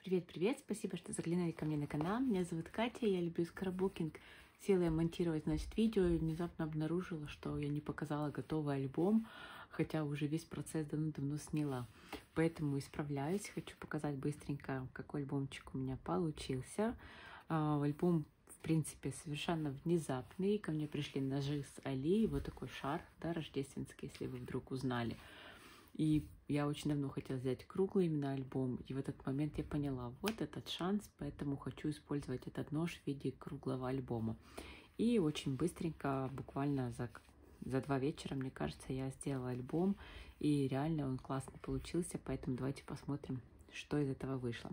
Привет-привет! Спасибо, что заглянули ко мне на канал. Меня зовут Катя, я люблю скрапбукинг. Села я монтировать, видео и внезапно обнаружила, что я не показала готовый альбом, хотя уже весь процесс давно сняла. Поэтому исправляюсь, хочу показать быстренько, какой альбомчик у меня получился. Альбом, в принципе, совершенно внезапный. Ко мне пришли ножи с Али, вот такой шар, да, рождественский, если вы вдруг узнали. И я очень давно хотела взять круглый именно альбом, и в этот момент я поняла, вот этот шанс, поэтому хочу использовать этот нож в виде круглого альбома. И очень быстренько, буквально за 2 вечера, мне кажется, я сделала альбом, и реально он классно получился, поэтому давайте посмотрим, что из этого вышло.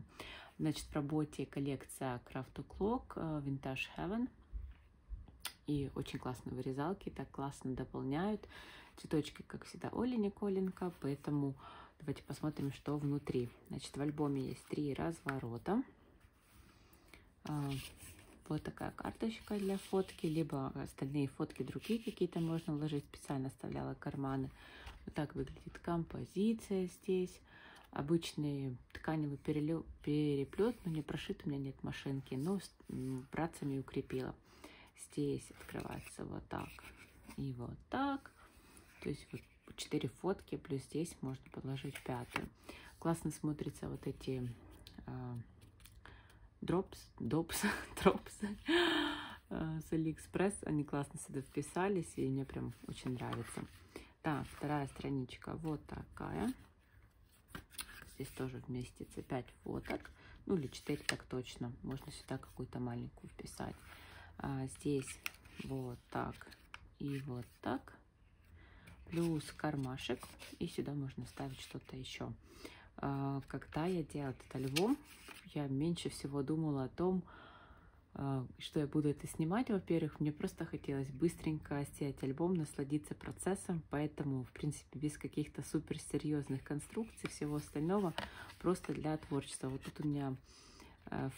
Значит, в работе коллекция Craft to Clock Vintage Heaven. И очень классные вырезалки, так классно дополняют. Цветочки, как всегда, Оля Николенко, поэтому давайте посмотрим, что внутри. Значит, в альбоме есть 3 разворота. Вот такая карточка для фотки, либо остальные фотки другие какие-то можно вложить. Специально оставляла карманы. Вот так выглядит композиция здесь. Обычный тканевый переплет, но не прошит, у меня нет машинки, но братцами укрепила. Здесь открывается вот так и вот так. То есть вот 4 фотки, плюс здесь можно подложить 5-ю. Классно смотрятся вот эти дропсы с Алиэкспресс. Они классно сюда вписались, и мне прям очень нравится. Так, вторая страничка вот такая. Здесь тоже вместится 5 фоток. Ну или 4 так точно. Можно сюда какую-то маленькую вписать. Здесь вот так и вот так. Плюс кармашек. И сюда можно ставить что-то еще. Когда я делала этот альбом, я меньше всего думала о том, что я буду это снимать. Во-первых, мне просто хотелось быстренько сделать альбом, насладиться процессом. Поэтому, в принципе, без каких-то суперсерьезных конструкций, всего остального, просто для творчества. Вот тут у меня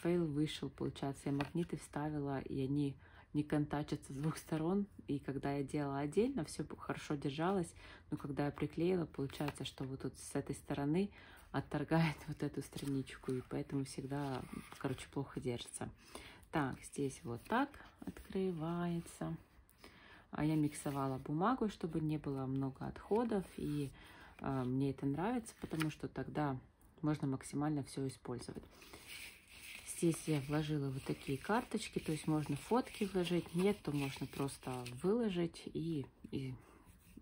фейл вышел, получается, я магниты вставила, и они не контачатся с 2 сторон. И когда я делала отдельно, все хорошо держалось, но когда я приклеила, получается, что вот тут с этой стороны отторгает вот эту страничку, и поэтому всегда, короче, плохо держится. Так, здесь вот так открывается. А я миксовала бумагу, чтобы не было много отходов, и мне это нравится, потому что тогда можно максимально все использовать. Здесь я вложила вот такие карточки, то есть можно фотки вложить, нет, то можно просто выложить и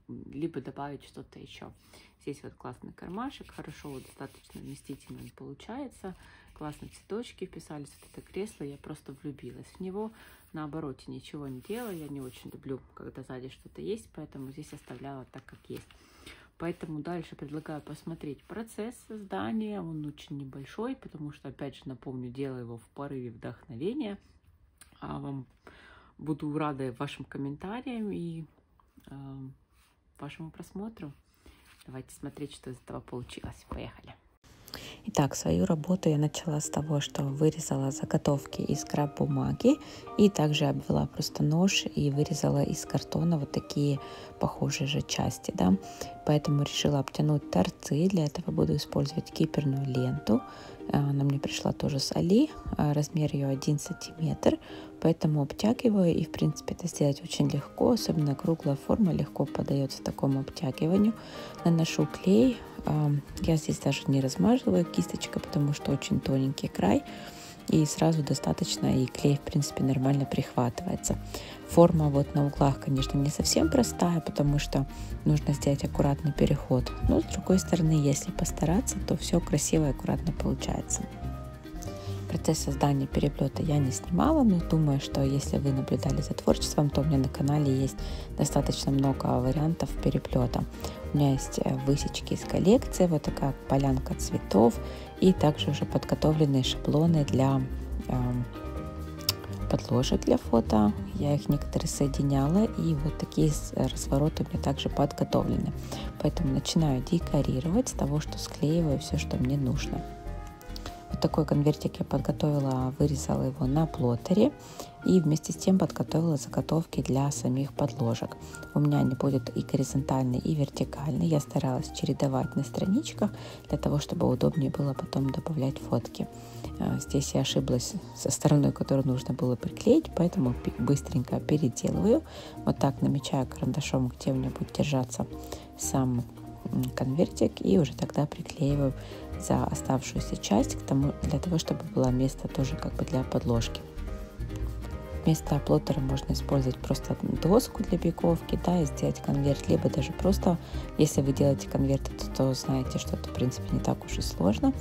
либо добавить что-то еще. Здесь вот классный кармашек, хорошо, вот достаточно вместительно получается. Классные цветочки вписались, вот это кресло, я просто влюбилась в него. На обороте ничего не делала, я не очень люблю, когда сзади что-то есть, поэтому здесь оставляла так, как есть. Поэтому дальше предлагаю посмотреть процесс создания. Он очень небольшой, потому что, опять же, напомню, делаю его в порыве вдохновения. Вам буду рада вашим комментариям и вашему просмотру. Давайте смотреть, что из этого получилось. Поехали! Итак, свою работу я начала с того, что вырезала заготовки из скрап-бумаги и также обвела просто нож и вырезала из картона вот такие похожие же части, да. Поэтому решила обтянуть торцы. Для этого буду использовать киперную ленту. Она мне пришла тоже с Али, размер ее 1 сантиметр, поэтому обтягиваю, и в принципе это сделать очень легко, особенно круглая форма легко поддается такому обтягиванию. Наношу клей, я здесь даже не размазываю кисточкой, потому что очень тоненький край, и сразу достаточно, и клей в принципе нормально прихватывается. Форма вот на углах, конечно, не совсем простая, потому что нужно сделать аккуратный переход, но с другой стороны, если постараться, то все красиво и аккуратно получается. Процесс создания переплета я не снимала, но думаю, что если вы наблюдали за творчеством, то у меня на канале есть достаточно много вариантов переплета. У меня есть высечки из коллекции, вот такая полянка цветов, и также уже подготовленные шаблоны для подложек для фото. Я их некоторые соединяла, и вот такие развороты у меня также подготовлены. Поэтому начинаю декорировать с того, что склеиваю все, что мне нужно. Вот такой конвертик я подготовила, вырезала его на плоттере и вместе с тем подготовила заготовки для самих подложек. У меня они будут и горизонтальные, и вертикальные. Я старалась чередовать на страничках для того, чтобы удобнее было потом добавлять фотки. Здесь я ошиблась со стороной, которую нужно было приклеить, поэтому быстренько переделываю. Вот так намечаю карандашом, где у меня будет держаться сам конвертик, и уже тогда приклеиваю за оставшуюся часть к тому, для того, чтобы было место тоже как бы для подложки. Вместо плоттера можно использовать просто доску для биковки, да, и сделать конверт, либо даже просто, если вы делаете конверты, то знаете, что это в принципе не так уж и сложно,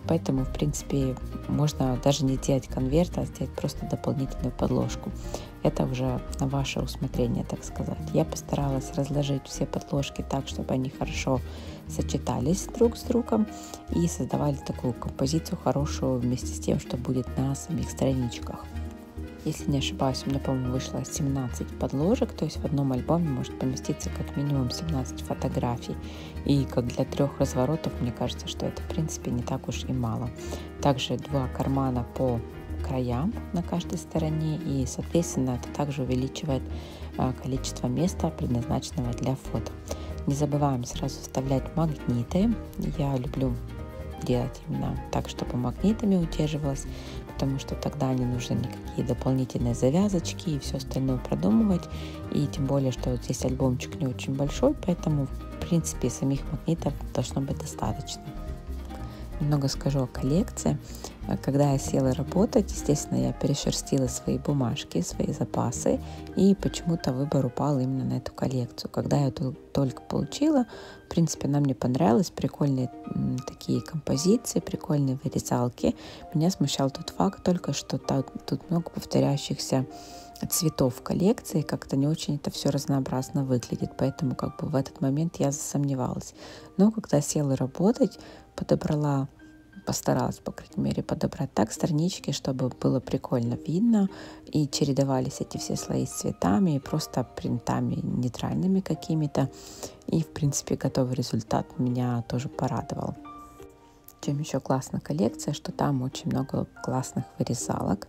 поэтому в принципе можно даже не делать конверт, а сделать просто дополнительную подложку. Это уже на ваше усмотрение, так сказать. Я постаралась разложить все подложки так, чтобы они хорошо сочетались друг с другом и создавали такую композицию хорошую вместе с тем, что будет на самих страничках. Если не ошибаюсь, у меня, по-моему, вышло 17 подложек, то есть в одном альбоме может поместиться как минимум 17 фотографий. И как для 3 разворотов, мне кажется, что это в принципе не так уж и мало. Также 2 кармана по краям на каждой стороне, и соответственно это также увеличивает количество места, предназначенного для фото. Не забываем сразу вставлять магниты. Я люблю делать именно так, чтобы магнитами удерживалось, потому что тогда не нужны никакие дополнительные завязочки и все остальное продумывать. И тем более, что вот здесь альбомчик не очень большой, поэтому в принципе самих магнитов должно быть достаточно. Немного скажу о коллекции. Когда я села работать, естественно, я перешерстила свои бумажки, свои запасы, и почему-то выбор упал именно на эту коллекцию. Когда я эту только получила, в принципе, она мне понравилась, прикольные такие композиции, прикольные вырезалки. Меня смущал тот факт только, что тут много повторяющихся цветов в коллекции, как-то не очень это все разнообразно выглядит, поэтому как бы в этот момент я засомневалась. Но когда села работать, постаралась, по крайней мере, подобрать так странички, чтобы было прикольно видно, и чередовались эти все слои с цветами, и просто принтами нейтральными какими-то, и, в принципе, готовый результат меня тоже порадовал. Чем еще классная коллекция, что там очень много классных вырезалок.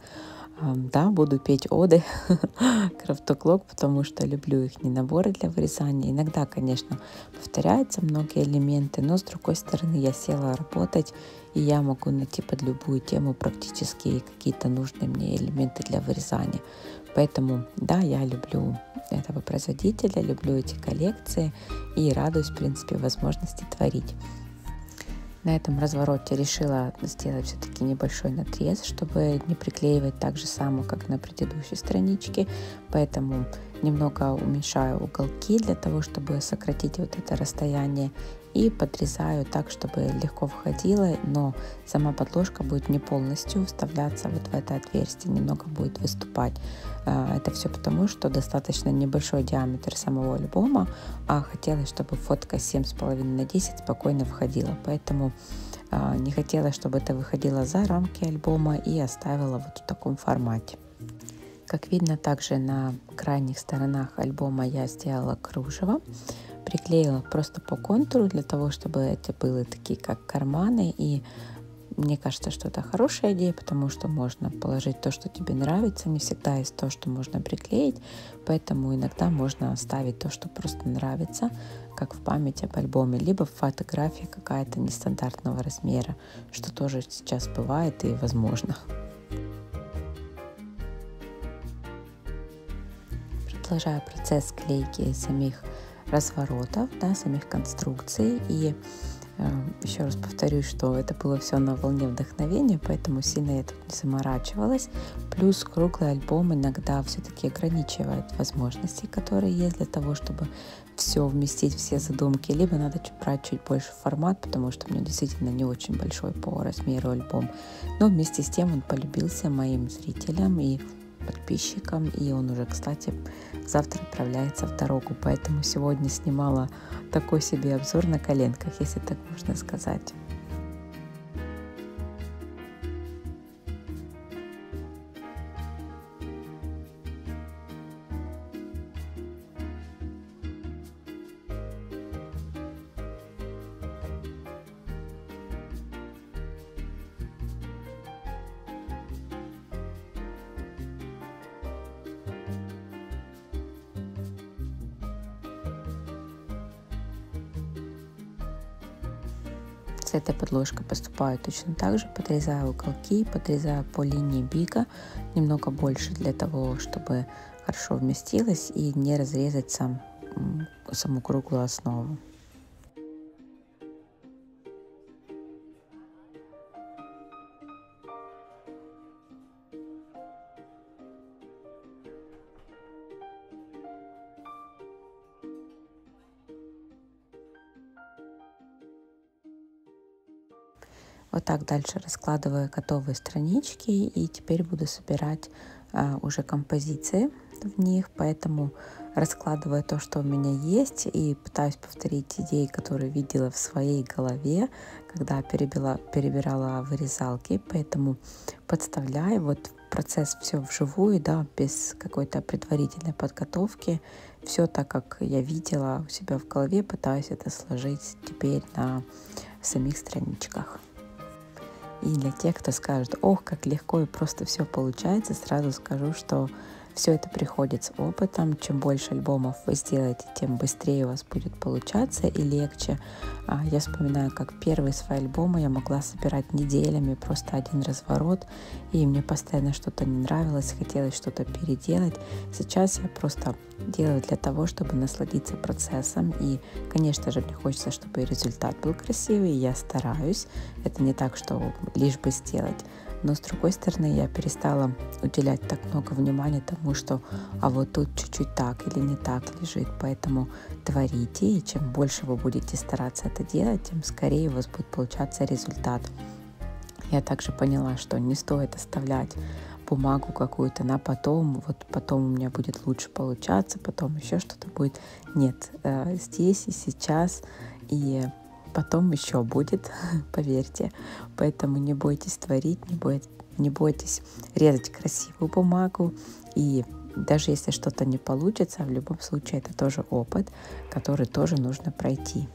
Да, буду петь оды Крафтоклок, потому что люблю их наборы для вырезания. Иногда, конечно, повторяются многие элементы, но с другой стороны я села работать, и я могу найти под любую тему практически какие-то нужные мне элементы для вырезания. Поэтому, да, я люблю этого производителя, люблю эти коллекции и радуюсь, в принципе, возможности творить. На этом развороте решила сделать все-таки небольшой надрез, чтобы не приклеивать так же само, как на предыдущей страничке. Поэтому немного уменьшаю уголки для того, чтобы сократить вот это расстояние. И подрезаю так, чтобы легко входило, но сама подложка будет не полностью вставляться вот в это отверстие, немного будет выступать. Это все потому, что достаточно небольшой диаметр самого альбома, а хотелось, чтобы фотка 7,5 на 10 спокойно входила. Поэтому не хотела, чтобы это выходило за рамки альбома, и оставила вот в таком формате. Как видно, также на крайних сторонах альбома я сделала кружево. Приклеила просто по контуру для того, чтобы это были такие как карманы. И мне кажется, что это хорошая идея, потому что можно положить то, что тебе нравится. Не всегда есть то, что можно приклеить, поэтому иногда можно оставить то, что просто нравится, как в память об альбоме, либо фотография какая-то нестандартного размера, что тоже сейчас бывает и возможно. Продолжаю процесс клейки самих разворотов, да, самих конструкций. И еще раз повторюсь, что это было все на волне вдохновения, поэтому сильно я тут не заморачивалась. Плюс круглый альбом иногда все-таки ограничивает возможности, которые есть для того, чтобы все вместить, все задумки. Либо надо брать чуть больше формат, потому что у меня действительно не очень большой по размеру альбом. Но вместе с тем он полюбился моим зрителям и подписчикам, и он уже, кстати, завтра отправляется в дорогу, поэтому сегодня снимала такой себе обзор на коленках, если так можно сказать. С этой подложкой поступаю точно так же, подрезаю уголки, подрезаю по линии бига, немного больше для того, чтобы хорошо вместилось и не разрезать саму круглую основу. Вот так дальше раскладываю готовые странички, и теперь буду собирать уже композиции в них, поэтому раскладываю то, что у меня есть, и пытаюсь повторить идеи, которые видела в своей голове, когда перебирала вырезалки, поэтому подставляю вот процесс все вживую, да, без какой-то предварительной подготовки, все так, как я видела у себя в голове, пытаюсь это сложить теперь на самих страничках. И для тех, кто скажет: ох, как легко и просто все получается, сразу скажу, что все это приходит с опытом. Чем больше альбомов вы сделаете, тем быстрее у вас будет получаться и легче. Я вспоминаю, как первые свои альбомы я могла собирать неделями, просто один разворот, и мне постоянно что-то не нравилось, хотелось что-то переделать. Сейчас я просто делаю для того, чтобы насладиться процессом, и, конечно же, мне хочется, чтобы результат был красивый, и я стараюсь. Это не так, что лишь бы сделать. Но с другой стороны, я перестала уделять так много внимания тому, что вот тут чуть-чуть так или не так лежит. Поэтому творите, и чем больше вы будете стараться это делать, тем скорее у вас будет получаться результат. Я также поняла, что не стоит оставлять бумагу какую-то на потом, вот потом у меня будет лучше получаться, потом еще что-то будет. Нет, здесь и сейчас, и потом еще будет, поверьте. Поэтому не бойтесь творить, не бойтесь резать красивую бумагу. И даже если что-то не получится, в любом случае это тоже опыт, который тоже нужно пройти.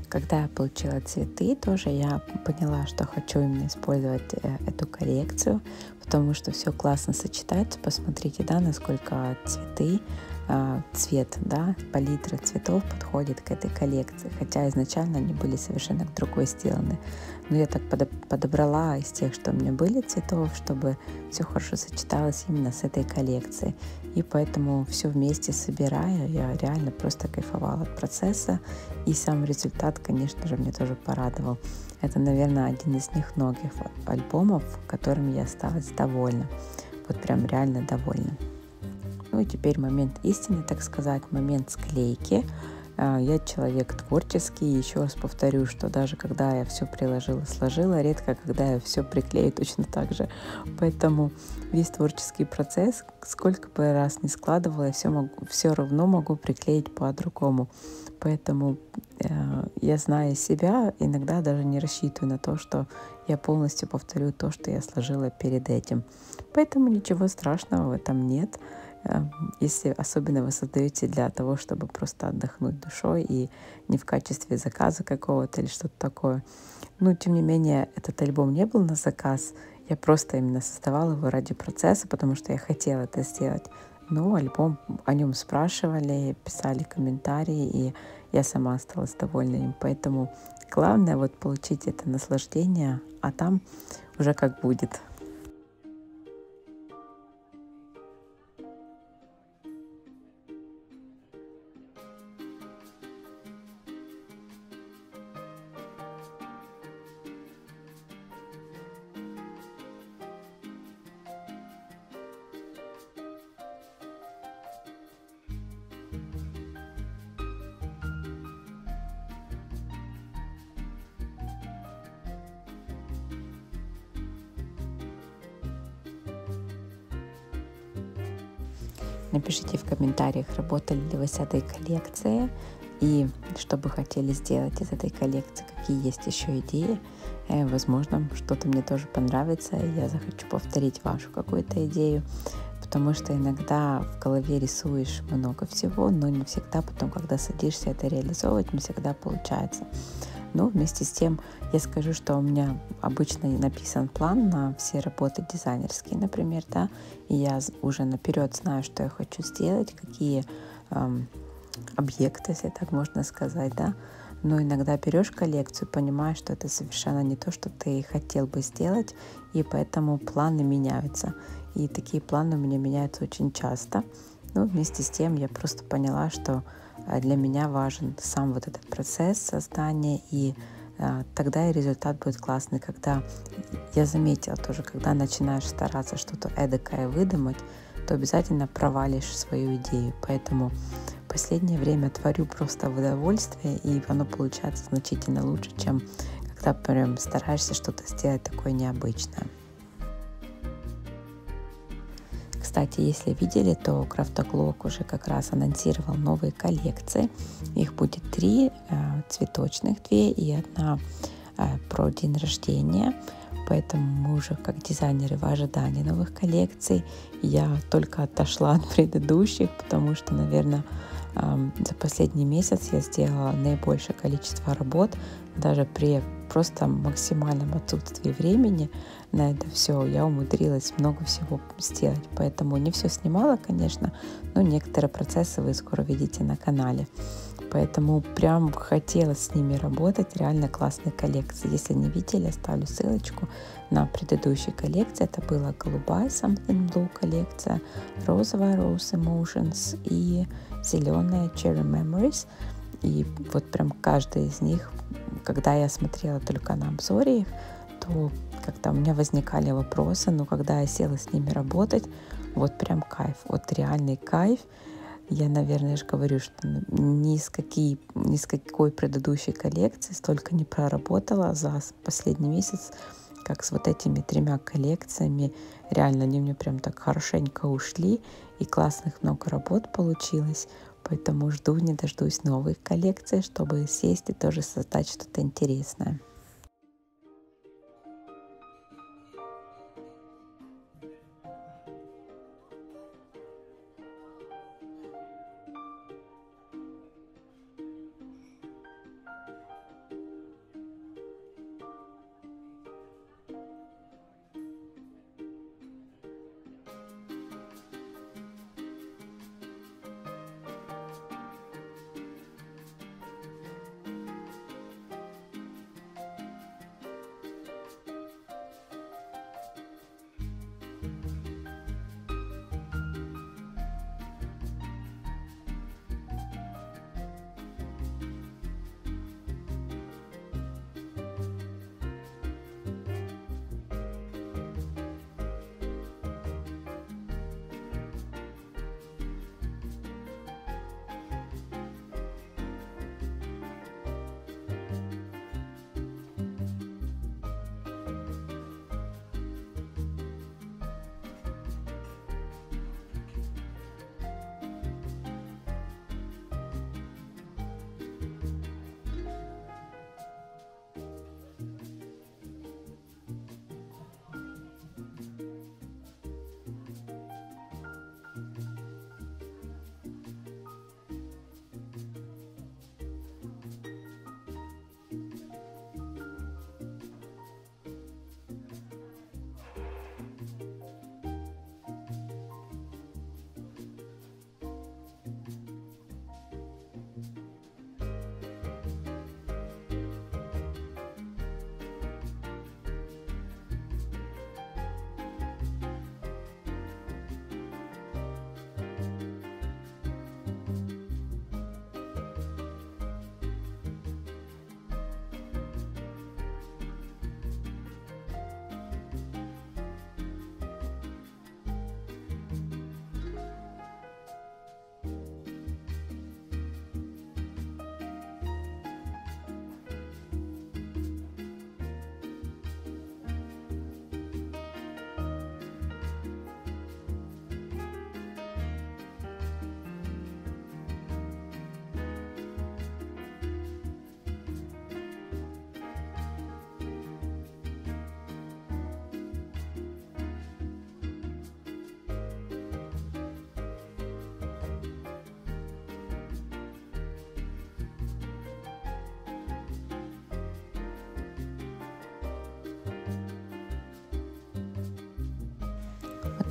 Когда я получила цветы, тоже я поняла, что хочу именно использовать эту коллекцию, потому что все классно сочетается. Посмотрите, да, насколько цвет, да, палитра цветов подходит к этой коллекции, хотя изначально они были совершенно к другой сделаны. Но я так подобрала из тех, что у меня были цветов, чтобы все хорошо сочеталось именно с этой коллекцией. И поэтому все вместе собираю, я реально просто кайфовала от процесса, и сам результат, конечно же, мне тоже порадовал. Это, наверное, один из них многих альбомов, которыми я осталась довольна, вот прям реально довольна. Ну и теперь момент истины, так сказать, момент склейки. Я человек творческий, еще раз повторю, что даже когда я все приложила, сложила, редко когда я все приклею точно так же. Поэтому весь творческий процесс, сколько бы раз ни складывала, я все равно могу приклеить по-другому. Поэтому я, зная себя, иногда даже не рассчитываю на то, что я полностью повторю то, что я сложила перед этим. Поэтому ничего страшного в этом нет. Если особенно вы создаете для того, чтобы просто отдохнуть душой и не в качестве заказа какого-то или что-то такое. Но, тем не менее, этот альбом не был на заказ. Я просто именно создавала его ради процесса, потому что я хотела это сделать. Но альбом, о нем спрашивали, писали комментарии, и я сама осталась довольна им. Поэтому главное вот получить это наслаждение, а там уже как будет. Напишите в комментариях, работали ли вы с этой коллекцией и что бы хотели сделать из этой коллекции, какие есть еще идеи. Возможно, что-то мне тоже понравится, и я захочу повторить вашу какую-то идею, потому что иногда в голове рисуешь много всего, но не всегда потом, когда садишься это реализовывать, не всегда получается. Но вместе с тем я скажу, что у меня обычно написан план на все работы дизайнерские, например, да, и я уже наперед знаю, что я хочу сделать, какие объекты, если так можно сказать, да. Но иногда берешь коллекцию, понимаешь, что это совершенно не то, что ты хотел бы сделать, и поэтому планы меняются. И такие планы у меня меняются очень часто. Но вместе с тем я просто поняла, что для меня важен сам вот этот процесс создания, и тогда и результат будет классный. Когда я заметила тоже, когда начинаешь стараться что-то эдакое выдумать, то обязательно провалишь свою идею. Поэтому в последнее время творю просто в удовольствие, и оно получается значительно лучше, чем когда прям стараешься что-то сделать такое необычное. Кстати, если видели, то Крафтоглок уже как раз анонсировал новые коллекции. Их будет 3 цветочных, 2 и 1 про день рождения. Поэтому мы уже как дизайнеры в ожидании новых коллекций. Я только отошла от предыдущих, потому что, наверное, за последний месяц я сделала наибольшее количество работ, даже при просто максимальном отсутствии времени на это все я умудрилась много всего сделать. Поэтому не все снимала, конечно, но некоторые процессы вы скоро видите на канале. Поэтому прям хотелось с ними работать. Реально классные коллекции. Если не видели, оставлю ссылочку на предыдущие коллекции. Это была голубая Something Blue коллекция, розовая Rose Emotions и зеленая Cherry Memories. И вот прям каждая из них, когда я смотрела только на обзоре их, то когда у меня возникали вопросы, но когда я села с ними работать, вот прям кайф, вот реальный кайф. Я, наверное, же говорю, что ни с какой предыдущей коллекции столько не проработала за последний месяц, как с вот этими 3 коллекциями. Реально, они мне прям так хорошенько ушли, и классных много работ получилось. Поэтому жду не дождусь новых коллекций, чтобы сесть и тоже создать что-то интересное.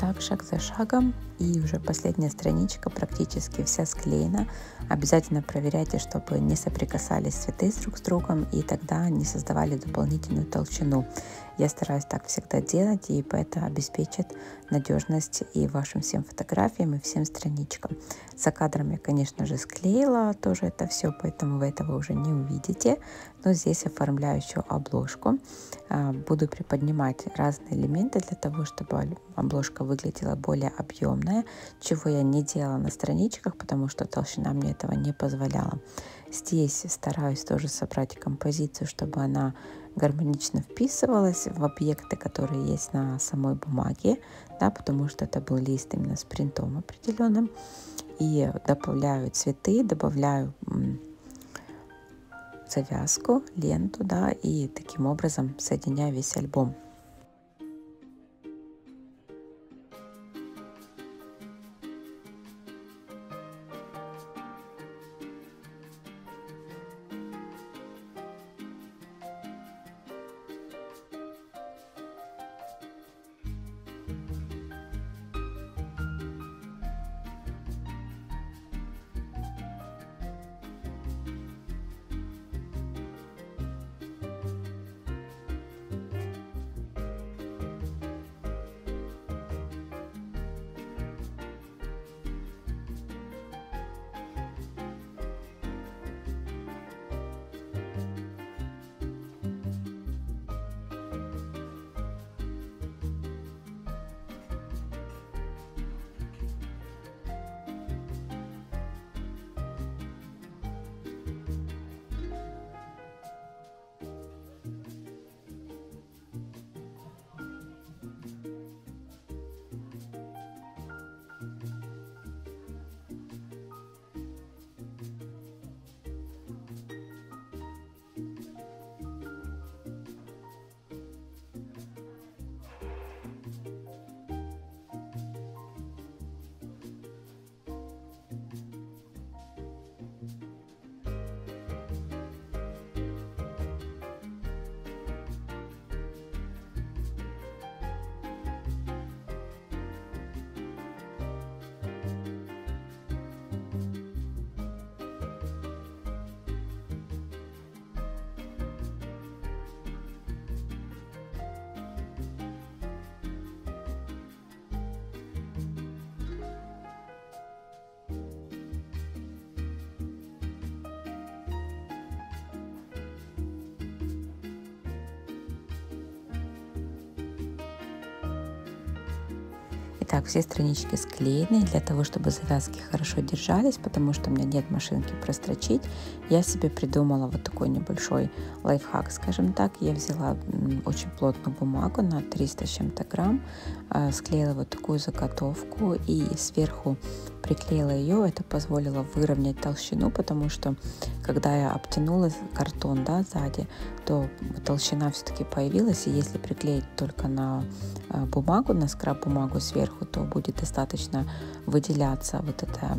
так, шаг за шагом. И уже последняя страничка практически вся склеена. Обязательно проверяйте, чтобы не соприкасались цветы друг с другом, и тогда не создавали дополнительную толщину. Я стараюсь так всегда делать, и это обеспечит надежность и вашим всем фотографиям, и всем страничкам. За кадром я, конечно же, склеила тоже это все, поэтому вы этого уже не увидите. Но здесь оформляю еще обложку. Буду приподнимать разные элементы для того, чтобы обложка выглядела более объемная, чего я не делала на страничках, потому что толщина мне этого не позволяла. Здесь стараюсь тоже собрать композицию, чтобы она гармонично вписывалась в объекты, которые есть на самой бумаге, да, потому что это был лист именно с принтом определенным. И добавляю цветы, добавляю завязку, ленту, да, и таким образом соединяю весь альбом. Итак, все странички склеены. Для того, чтобы завязки хорошо держались, потому что у меня нет машинки прострочить, я себе придумала вот такой небольшой лайфхак, скажем так. Я взяла очень плотную бумагу на 300 с чем-то грамм, склеила вот такую заготовку и сверху приклеила ее. Это позволило выровнять толщину, потому что когда я обтянула картон, да, сзади, то толщина все-таки появилась, и если приклеить только на бумагу, на скраб-бумагу сверху, то будет достаточно выделяться вот эта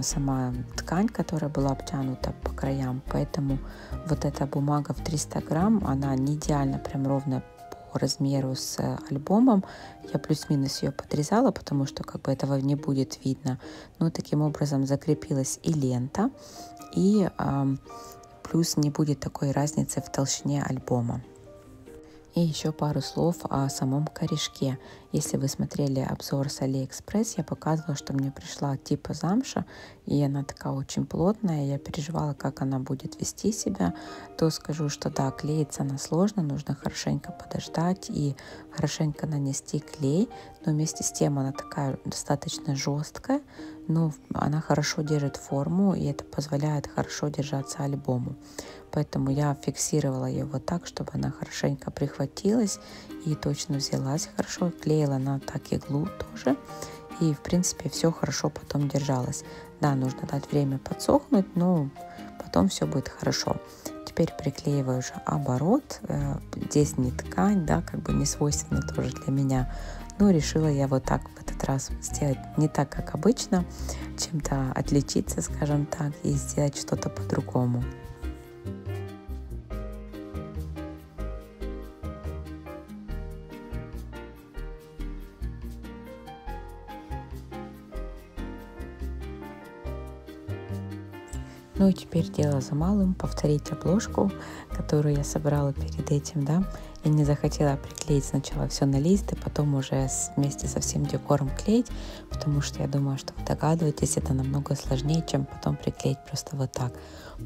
сама ткань, которая была обтянута по краям. Поэтому вот эта бумага в 300 грамм, она не идеально прям ровная по размеру с альбомом. Я плюс-минус ее подрезала, потому что как бы этого не будет видно. Но таким образом закрепилась и лента, и плюс не будет такой разницы в толщине альбома. И еще пару слов о самом корешке. Если вы смотрели обзор с AliExpress, я показывала, что мне пришла типа замша, и она такая очень плотная. Я переживала, как она будет вести себя. То скажу, что да, клеится она сложно, нужно хорошенько подождать и хорошенько нанести клей. Но вместе с тем она такая достаточно жесткая, но она хорошо держит форму, и это позволяет хорошо держаться альбому. Поэтому я фиксировала ее вот так, чтобы она хорошенько прихватилась и точно взялась хорошо. Клеила на так иглу тоже. И в принципе все хорошо потом держалось. Да, нужно дать время подсохнуть, но потом все будет хорошо. Теперь приклеиваю уже оборот. Здесь не ткань, да, как бы не свойственно тоже для меня. Но решила я вот так в этот раз сделать не так, как обычно, чем-то отличиться, скажем так, и сделать что-то по-другому. Ну и теперь дело за малым — повторить обложку, которую я собрала перед этим, да. Я не захотела приклеить сначала все на лист и потом уже вместе со всем декором клеить, потому что я думаю, что вы догадываетесь, это намного сложнее, чем потом приклеить просто вот так.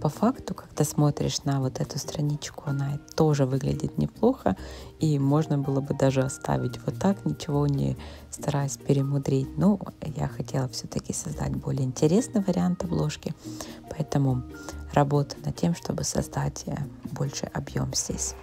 По факту, когда смотришь на вот эту страничку, она тоже выглядит неплохо, и можно было бы даже оставить вот так, ничего не стараясь перемудрить. Но я хотела все-таки создать более интересный вариант обложки, поэтому работаю над тем, чтобы создать больше объем здесь.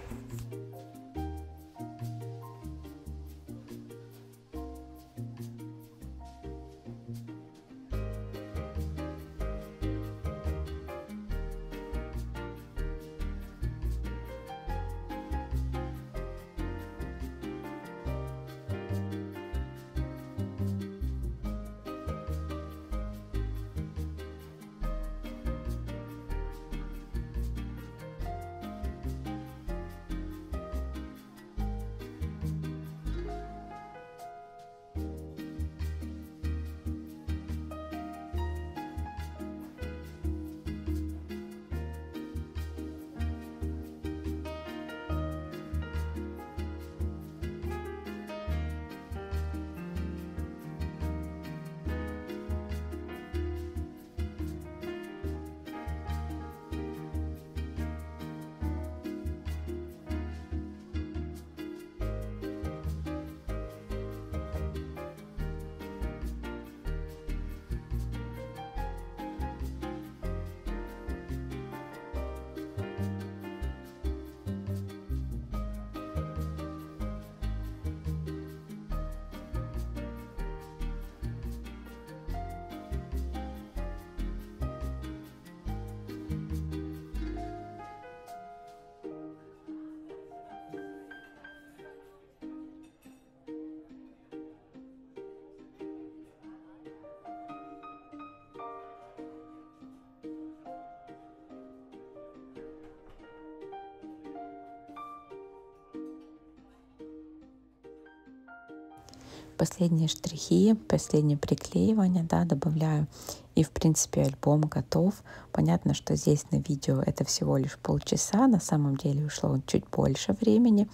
Последние штрихи, последнее приклеивание, да, добавляю. И, в принципе, альбом готов. Понятно, что здесь на видео это всего лишь полчаса. На самом деле ушло чуть больше времени.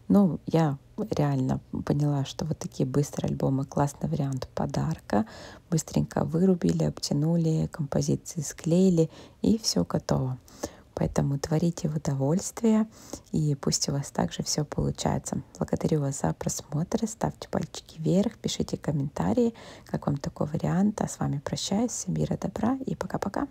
Но я реально поняла, что вот такие быстрые альбомы — классный вариант подарка. Быстренько вырубили, обтянули, композиции склеили, и все готово. Поэтому творите в удовольствие, и пусть у вас также все получается. Благодарю вас за просмотр, ставьте пальчики вверх, пишите комментарии, как вам такой вариант. А с вами прощаюсь, всем мира, добра и пока-пока.